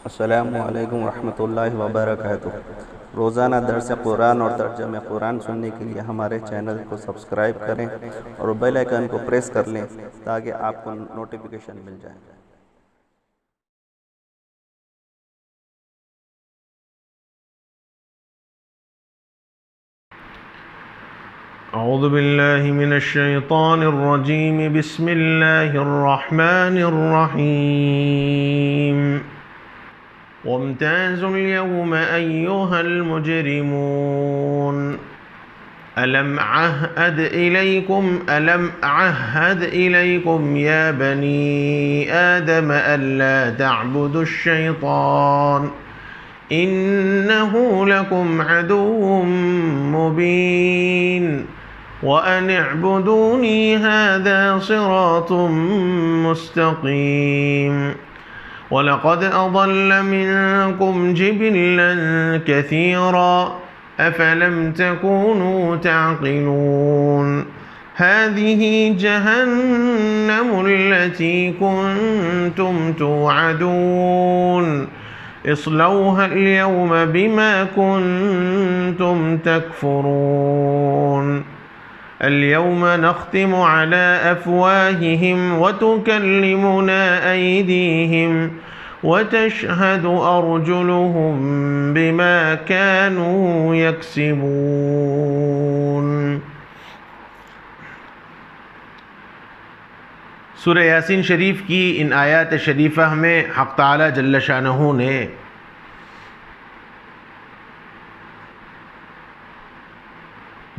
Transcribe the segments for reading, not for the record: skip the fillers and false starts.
السلام علیکم ورحمۃ اللہ وبرکاتہ۔ روزانہ درس قرآن اور ترجمہ قرآن سننے کے لیے ہمارے چینل کو سبسکرائب کریں اور بیل آئیکن کو پریس کر لیں تاکہ آپ کو نوٹیفیکیشن مل جائے۔ اعوذ باللہ من الشیطان الرجیم، بسم اللہ الرحمن الرحیم۔ وامتازوا اليوم أيها المجرمون ألم أعهد إليكم يا بني آدم ألا تعبدوا الشيطان إنه لكم عدو مبين وأن اعبدوني هذا صراط مستقيم وَلَقَدْ أَضَلَّ مِنكُمْ جِبِلًّا كَثِيرًا أَفَلَمْ تَكُونُوا تَعْقِلُونَ هَذِهِ جَهَنَّمُ الَّتِي كُنتُمْ تُوعَدُونَ اصْلَوْهَا الْيَوْمَ بِمَا كُنتُمْ تَكْفُرُونَ اليوم نختم على أفواههم وتكلمنا أيديهم وتشهد أرجلهم بما كانوا يكسبون۔ سورہ یاسین شریف کی ان آیات شریفہ میں حق تعالی جل شانہ نے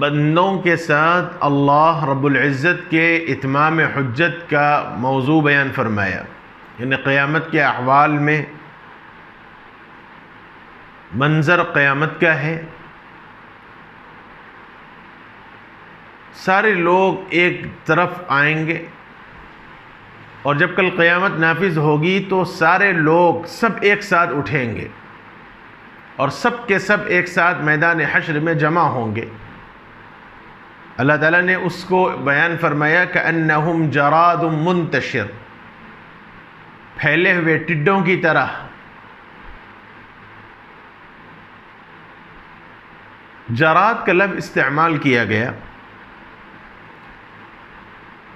بندوں کے ساتھ اللہ رب العزت کے اتمام حجت کا موضوع بیان فرمایا، یعنی قیامت کے احوال میں منظر قیامت کا ہے۔ سارے لوگ ایک طرف آئیں گے اور جب کل قیامت نافذ ہوگی تو سارے لوگ سب ایک ساتھ اٹھیں گے اور سب کے سب ایک ساتھ میدان حشر میں جمع ہوں گے۔ اللہ تعالیٰ نے اس کو بیان فرمایا کأنہم جراد منتشر، پھیلے ہوئے ٹڈوں کی طرح۔ جراد کا لفظ استعمال کیا گیا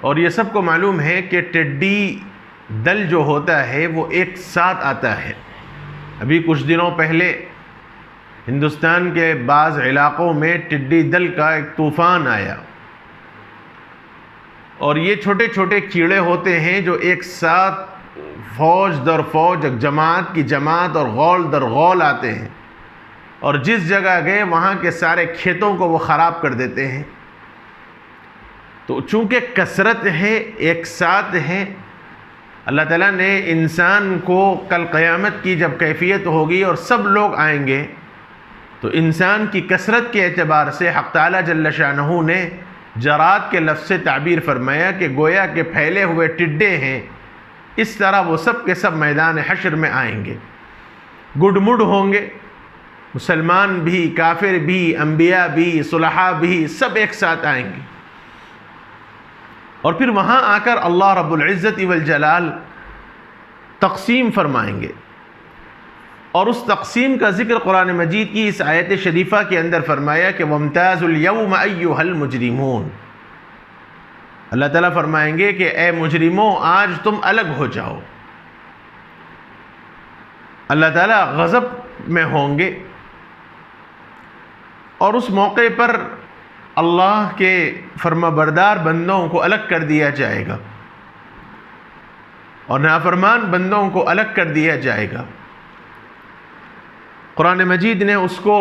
اور یہ سب کو معلوم ہے کہ ٹڈی دل جو ہوتا ہے وہ ایک ساتھ آتا ہے۔ ابھی کچھ دنوں پہلے ہندوستان کے بعض علاقوں میں ٹڈی دل کا ایک طوفان آیا اور یہ چھوٹے چھوٹے کیڑے ہوتے ہیں جو ایک ساتھ فوج در فوج، جماعت کی جماعت اور غول در غول آتے ہیں اور جس جگہ گئے وہاں کے سارے کھیتوں کو وہ خراب کر دیتے ہیں۔ تو چونکہ کثرت ہے، ایک ساتھ ہے، اللہ تعالیٰ نے انسان کو کل قیامت کی جب کیفیت ہوگی اور سب لوگ آئیں گے تو انسان کی کثرت کے اعتبار سے حق تعالی جل شانہ نے جراد کے لفظ سے تعبیر فرمایا کہ گویا کہ پھیلے ہوئے ٹڈے ہیں، اس طرح وہ سب کے سب میدان حشر میں آئیں گے، گڈ مڈ ہوں گے، مسلمان بھی، کافر بھی، انبیاء بھی، صلحاء بھی، سب ایک ساتھ آئیں گے اور پھر وہاں آ کر اللہ رب العزت والجلال تقسیم فرمائیں گے اور اس تقسیم کا ذکر قرآن مجید کی اس آیت شریفہ کے اندر فرمایا کہ وَامْتَازُوا الْيَوْمَ أَيُّهَا الْمُجْرِمُونَ۔ اللہ تعالیٰ فرمائیں گے کہ اے مجرموں آج تم الگ ہو جاؤ۔ اللہ تعالیٰ غضب میں ہوں گے اور اس موقع پر اللہ کے فرما بردار بندوں کو الگ کر دیا جائے گا اور نافرمان بندوں کو الگ کر دیا جائے گا۔ قرآن مجید نے اس کو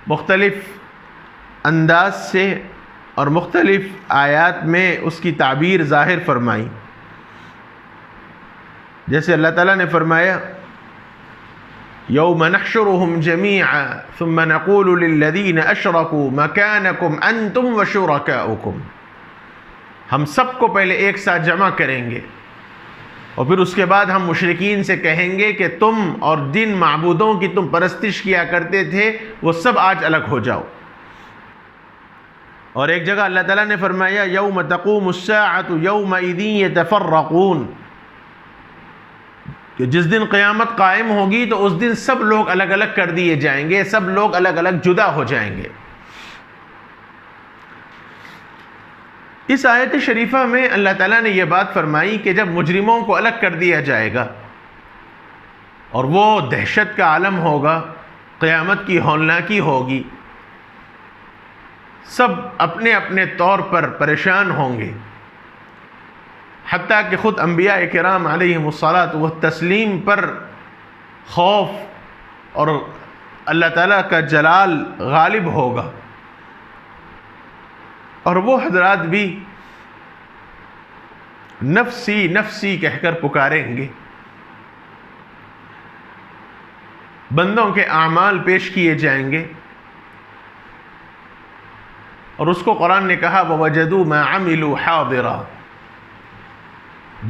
مختلف انداز سے اور مختلف آیات میں اس کی تعبیر ظاہر فرمائی، جیسے اللہ تعالیٰ نے فرمایا یوم نحشرهم جميعا ثم نقول للذین اشرکوا مکانکم انتم وشرکاؤکم۔ ہم سب کو پہلے ایک ساتھ جمع کریں گے اور پھر اس کے بعد ہم مشرکین سے کہیں گے کہ تم اور جن معبودوں کی تم پرستش کیا کرتے تھے وہ سب آج الگ ہو جاؤ۔ اور ایک جگہ اللہ تعالیٰ نے فرمایا یوم تقوم الساعۃ یومئذ یتفرقون، کہ جس دن قیامت قائم ہوگی تو اس دن سب لوگ الگ الگ کر دیے جائیں گے، سب لوگ الگ الگ جدا ہو جائیں گے۔ اس آیت شریفہ میں اللہ تعالیٰ نے یہ بات فرمائی کہ جب مجرموں کو الگ کر دیا جائے گا اور وہ دہشت کا عالم ہوگا، قیامت کی ہولناکی ہوگی، سب اپنے اپنے طور پر پریشان ہوں گے، حتیٰ کہ خود انبیاء کرام علیہم الصلاۃ والتسلیم پر خوف اور اللہ تعالیٰ کا جلال غالب ہوگا، اور وہ حضرات بھی نفسی نفسی کہہ کر پکاریں گے۔ بندوں کے اعمال پیش کیے جائیں گے، اور اس کو قرآن نے کہا وَوَجَدُوا مَا عَمِلُوا حَاضِرًا،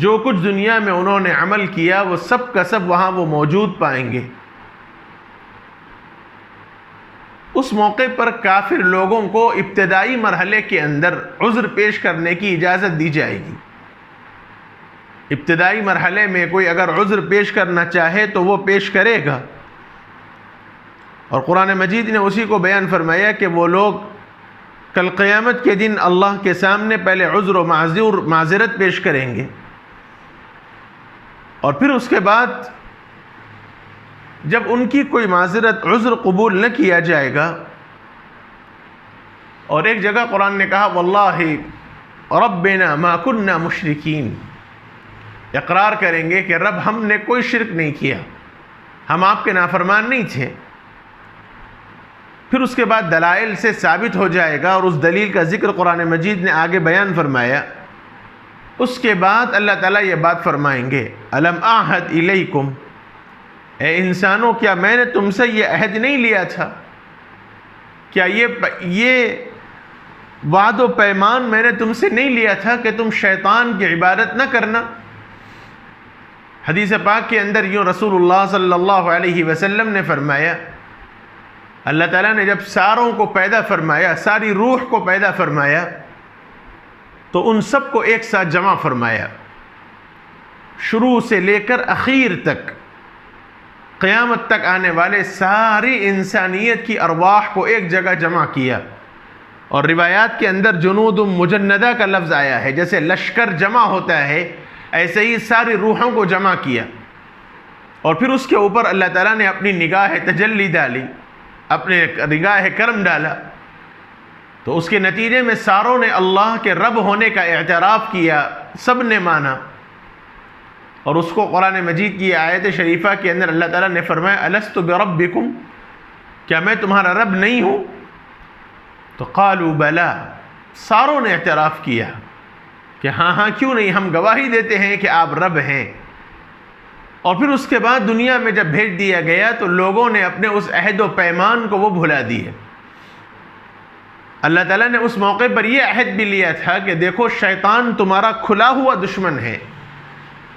جو کچھ دنیا میں انہوں نے عمل کیا وہ سب کا سب وہاں وہ موجود پائیں گے۔ اس موقع پر کافر لوگوں کو ابتدائی مرحلے کے اندر عذر پیش کرنے کی اجازت دی جائے گی۔ ابتدائی مرحلے میں کوئی اگر عذر پیش کرنا چاہے تو وہ پیش کرے گا، اور قرآن مجید نے اسی کو بیان فرمایا کہ وہ لوگ کل قیامت کے دن اللہ کے سامنے پہلے عذر و معذرت پیش کریں گے، اور پھر اس کے بعد جب ان کی کوئی معذرت عذر قبول نہ کیا جائے گا، اور ایک جگہ قرآن نے کہا واللہ ربنا ما کننا مشرکین، اقرار کریں گے کہ رب ہم نے کوئی شرک نہیں کیا، ہم آپ کے نافرمان نہیں تھے۔ پھر اس کے بعد دلائل سے ثابت ہو جائے گا، اور اس دلیل کا ذکر قرآن مجید نے آگے بیان فرمایا۔ اس کے بعد اللہ تعالیٰ یہ بات فرمائیں گے الم اعہد الیکم، اے انسانوں کیا میں نے تم سے یہ عہد نہیں لیا تھا؟ کیا یہ وعد و پیمان میں نے تم سے نہیں لیا تھا کہ تم شیطان کی عبادت نہ کرنا؟ حدیث پاک کے اندر یوں رسول اللہ صلی اللہ علیہ وسلم نے فرمایا، اللہ تعالیٰ نے جب ساروں کو پیدا فرمایا، ساری روح کو پیدا فرمایا، تو ان سب کو ایک ساتھ جمع فرمایا، شروع سے لے کر اخیر تک، قیامت تک آنے والے ساری انسانیت کی ارواح کو ایک جگہ جمع کیا۔ اور روایات کے اندر جنود مجندہ کا لفظ آیا ہے، جیسے لشکر جمع ہوتا ہے ایسے ہی ساری روحوں کو جمع کیا، اور پھر اس کے اوپر اللہ تعالیٰ نے اپنی نگاہ تجلی ڈالی، اپنے نگاہ کرم ڈالا، تو اس کے نتیجے میں ساروں نے اللہ کے رب ہونے کا اعتراف کیا، سب نے مانا۔ اور اس کو قرآن مجید کی آیت شریفہ کے اندر اللہ تعالیٰ نے فرمایا الست بربکم، کیا میں تمہارا رب نہیں ہوں؟ تو قالوا بلا، ساروں نے اعتراف کیا کہ ہاں ہاں کیوں نہیں، ہم گواہی دیتے ہیں کہ آپ رب ہیں۔ اور پھر اس کے بعد دنیا میں جب بھیج دیا گیا تو لوگوں نے اپنے اس عہد و پیمان کو وہ بھلا دیے۔ اللہ تعالیٰ نے اس موقع پر یہ عہد بھی لیا تھا کہ دیکھو شیطان تمہارا کھلا ہوا دشمن ہے،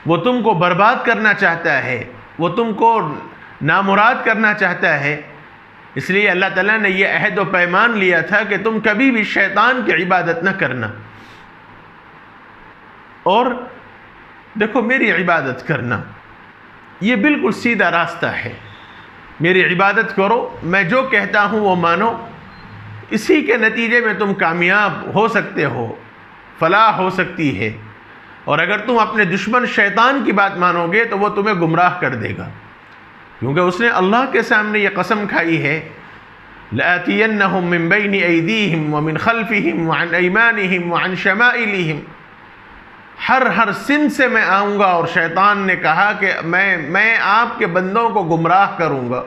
وہ تم کو برباد کرنا چاہتا ہے، وہ تم کو نامراد کرنا چاہتا ہے، اس لیے اللہ تعالیٰ نے یہ عہد و پیمان لیا تھا کہ تم کبھی بھی شیطان کی عبادت نہ کرنا، اور دیکھو میری عبادت کرنا، یہ بالکل سیدھا راستہ ہے، میری عبادت کرو، میں جو کہتا ہوں وہ مانو، اسی کے نتیجے میں تم کامیاب ہو سکتے ہو، فلاح ہو سکتی ہے۔ اور اگر تم اپنے دشمن شیطان کی بات مانو گے تو وہ تمہیں گمراہ کر دے گا، کیونکہ اس نے اللہ کے سامنے یہ قسم کھائی ہے لَآتِيَنَّهُم مِّن بَيْنِ أَيْدِيهِمْ وَمِنْ خَلْفِهِمْ وَعَنْ أَيْمَانِهِمْ وَعَنْ شَمَائِلِهِمْ، ہر سن سے میں آؤں گا۔ اور شیطان نے کہا کہ میں آپ کے بندوں کو گمراہ کروں گا،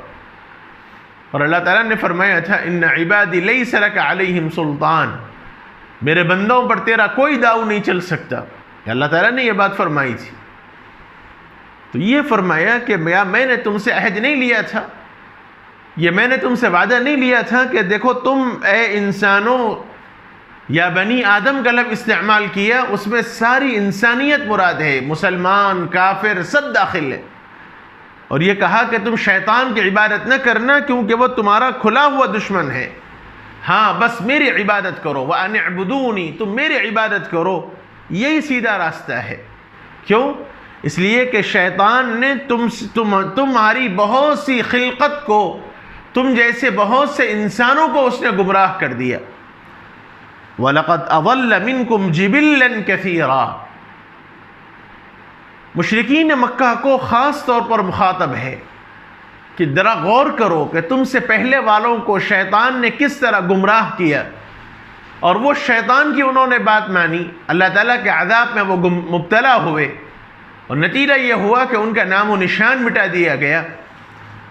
اور اللہ تعالیٰ نے فرمایا تھا إِنَّ عِبَادِي لَيْسَ لَكَ عَلَيْهِمْ سُلْطَانٌ، میرے بندوں پر تیرا کوئی داؤ نہیں چل سکتا۔ اللہ تعالیٰ نے یہ بات فرمائی تھی، تو یہ فرمایا کہ میں نے تم سے عہد نہیں لیا تھا، یہ میں نے تم سے وعدہ نہیں لیا تھا کہ دیکھو تم اے انسانوں یا بنی آدم کا لفظ استعمال کیا، اس میں ساری انسانیت مراد ہے، مسلمان کافر سب داخل ہے، اور یہ کہا کہ تم شیطان کی عبادت نہ کرنا کیونکہ وہ تمہارا کھلا ہوا دشمن ہے، ہاں بس میری عبادت کرو، وَأَنِ اعْبُدُونِي، تم میری عبادت کرو، یہی سیدھا راستہ ہے۔ کیوں؟ اس لیے کہ شیطان نے تمہاری بہت سی خلقت کو، تم جیسے بہت سے انسانوں کو اس نے گمراہ کر دیا. وَلَقَدْ أَضَلَّ مِنْكُمْ جِبِلًّا كَثِيرًا. مشرکین مکہ کو خاص طور پر مخاطب ہے کہ ذرا غور کرو کہ تم سے پہلے والوں کو شیطان نے کس طرح گمراہ کیا، اور وہ شیطان کی انہوں نے بات مانی، اللہ تعالیٰ کے عذاب میں وہ مبتلا ہوئے، اور نتیجہ یہ ہوا کہ ان کا نام و نشان مٹا دیا گیا.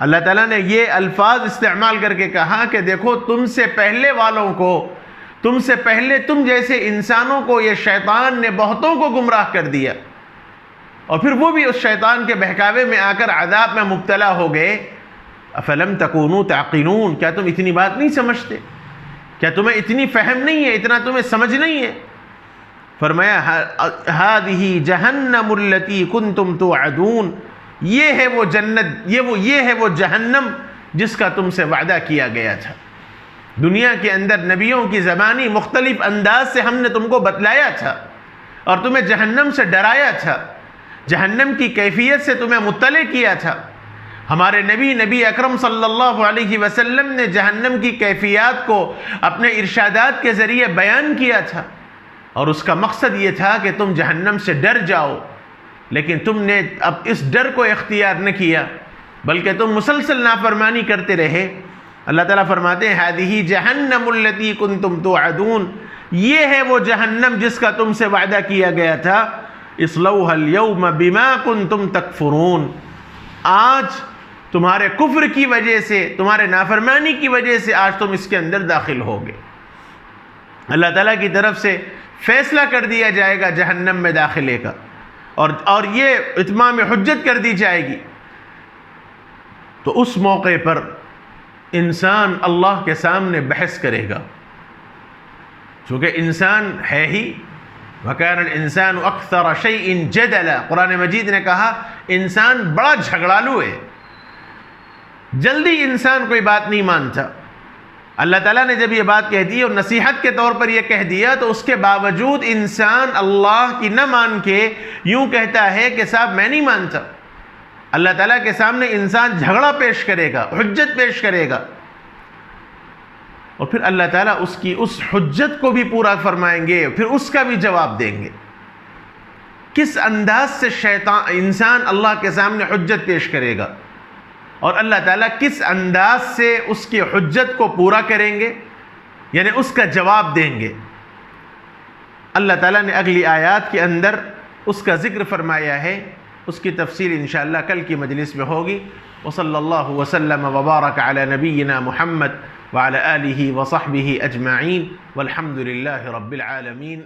اللہ تعالیٰ نے یہ الفاظ استعمال کر کے کہا کہ دیکھو تم سے پہلے والوں کو، تم سے پہلے تم جیسے انسانوں کو یہ شیطان نے بہتوں کو گمراہ کر دیا، اور پھر وہ بھی اس شیطان کے بہکاوے میں آ کر عذاب میں مبتلا ہو گئے. افلم تکونوا تعقلون، کیا تم اتنی بات نہیں سمجھتے؟ کیا تمہیں اتنی فہم نہیں ہے، اتنا تمہیں سمجھ نہیں ہے؟ فرمایا ہذہ جہنم التی کنتم توعدون، یہ ہے وہ جنت، یہ ہے وہ جہنم جس کا تم سے وعدہ کیا گیا تھا. دنیا کے اندر نبیوں کی زبانی مختلف انداز سے ہم نے تم کو بتلایا تھا اور تمہیں جہنم سے ڈرایا تھا، جہنم کی کیفیت سے تمہیں مطلع کیا تھا. ہمارے نبی اکرم صلی اللہ علیہ وسلم نے جہنم کی کیفیات کو اپنے ارشادات کے ذریعے بیان کیا تھا، اور اس کا مقصد یہ تھا کہ تم جہنم سے ڈر جاؤ. لیکن تم نے اب اس ڈر کو اختیار نہ کیا، بلکہ تم مسلسل نافرمانی کرتے رہے. اللہ تعالیٰ فرماتے ہیں ہذہ جہنم التی کنتم توعدون، یہ ہے وہ جہنم جس کا تم سے وعدہ کیا گیا تھا. اصلوها اليوم بما کنتم تکفرون، آج تمہارے کفر کی وجہ سے، تمہارے نافرمانی کی وجہ سے آج تم اس کے اندر داخل ہوگے. اللہ تعالیٰ کی طرف سے فیصلہ کر دیا جائے گا جہنم میں داخلے کا، اور یہ اتمام حجت کر دی جائے گی. تو اس موقع پر انسان اللہ کے سامنے بحث کرے گا، چونکہ انسان ہے ہی وَكَانَ الْإِنسَانُ أَكْثَرَ شَيْءٍ جَدَلًا. قرآن مجید نے کہا انسان بڑا جھگڑالو ہے، جلدی انسان کوئی بات نہیں مانتا. اللہ تعالیٰ نے جب یہ بات کہہ دی اور نصیحت کے طور پر یہ کہہ دیا، تو اس کے باوجود انسان اللہ کی نہ مان کے یوں کہتا ہے کہ صاحب میں نہیں مانتا. اللہ تعالیٰ کے سامنے انسان جھگڑا پیش کرے گا، حجت پیش کرے گا، اور پھر اللہ تعالیٰ اس کی اس حجت کو بھی پورا فرمائیں گے، پھر اس کا بھی جواب دیں گے. کس انداز سے انسان اللہ کے سامنے حجت پیش کرے گا، اور اللہ تعالیٰ کس انداز سے اس کی حجت کو پورا کریں گے، یعنی اس کا جواب دیں گے. اللہ تعالیٰ نے اگلی آیات کے اندر اس کا ذکر فرمایا ہے، اس کی تفصیل انشاءاللہ کل کی مجلس میں ہوگی. وصلی اللہ وسلم وبارک علی نبینا محمد وعلى آلہ وصحبہ اجمعین والحمد للہ رب العالمین.